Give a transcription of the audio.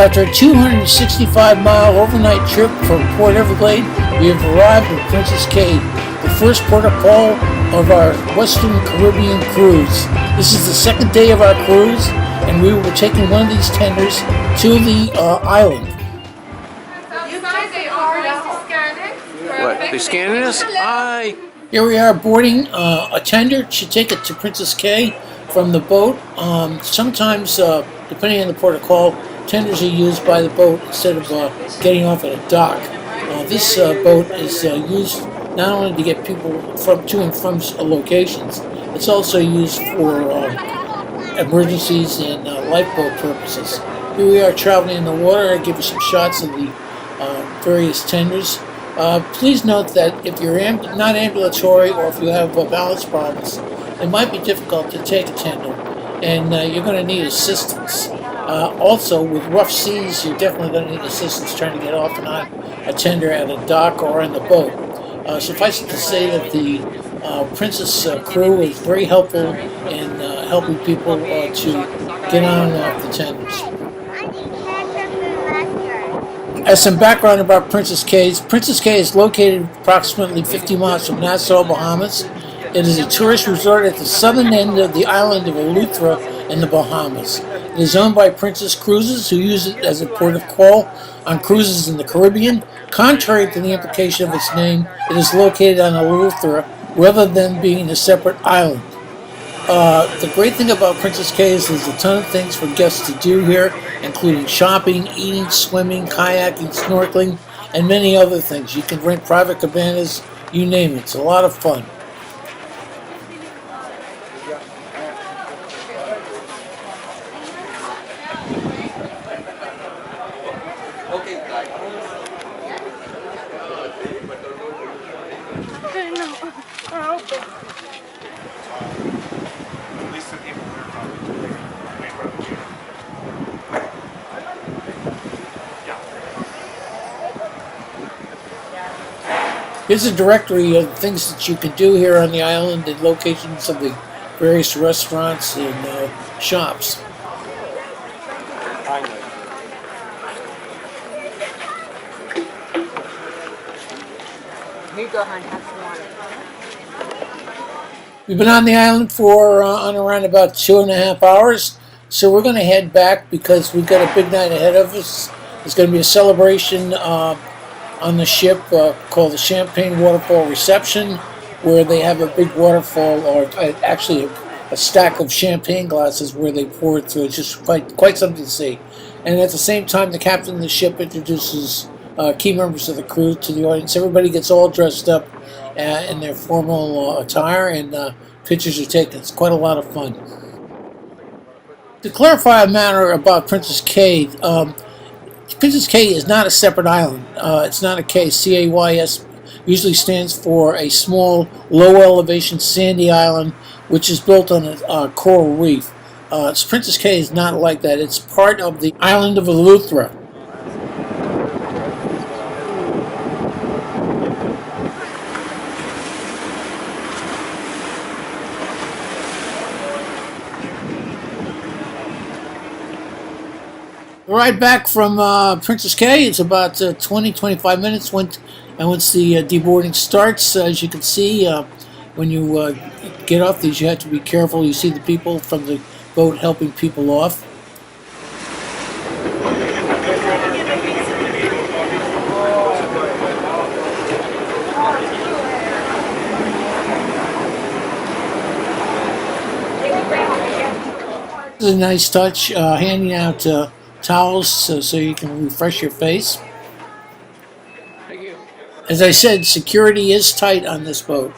After a 265-mile overnight trip from Port Everglade, we have arrived at Princess Cays, the first port of call of our Western Caribbean cruise. This is the second day of our cruise, and we will be taking one of these tenders to the island. What? They scanning us? Hi. Here we are boarding a tender to take it to Princess Cays from the boat. Sometimes, depending on the port of call, tenders are used by the boat instead of getting off at a dock. This boat is used not only to get people to and from locations, it's also used for emergencies and lifeboat purposes. Here we are traveling in the water. I give you some shots of the various tenders. Please note that if you're not ambulatory or if you have balance problems, it might be difficult to take a tender, and you're going to need assistance. Also, with rough seas, you're definitely going to need assistance trying to get off and on a tender at a dock or in the boat. Suffice it to say that the Princess crew is very helpful in helping people to get on and off the tenders. As some background about Princess Cays, Princess Cays is located approximately 50 miles from Nassau, Bahamas. It is a tourist resort at the southern end of the island of Eleuthera in the Bahamas. It is owned by Princess Cruises, who use it as a port of call on cruises in the Caribbean. Contrary to the implication of its name, it is located on Eleuthera rather than being a separate island. The great thing about Princess Cays is a ton of things for guests to do here, including shopping, eating, swimming, kayaking, snorkeling, and many other things. You can rent private cabanas, you name it. It's a lot of fun. Here's a directory of things that you can do here on the island and locations of the various restaurants and shops. We've been on the island for on around about 2.5 hours, so we're going to head back because we've got a big night ahead of us. There's going to be a celebration on the ship called the Champagne Waterfall Reception, where they have a big waterfall, or actually a stack of champagne glasses where they pour it through. It's just quite something to see. And at the same time, the captain of the ship introduces key members of the crew to the audience. Everybody gets all dressed up in their formal attire, and pictures are taken. It's quite a lot of fun. To clarify a matter about Princess Cays, Princess Cays is not a separate island. It's not a cay. C-A-Y-S usually stands for a small, low-elevation sandy island which is built on a coral reef. Princess Cays is not like that. It's part of the island of Eleuthera. The ride back from Princess Cays, it's about 20-25 minutes once the deboarding starts. As you can see, when you get off these, you have to be careful. You see the people from the boat helping people off. This is a nice touch, handing out towels so you can refresh your face. Thank you. As I said, security is tight on this boat.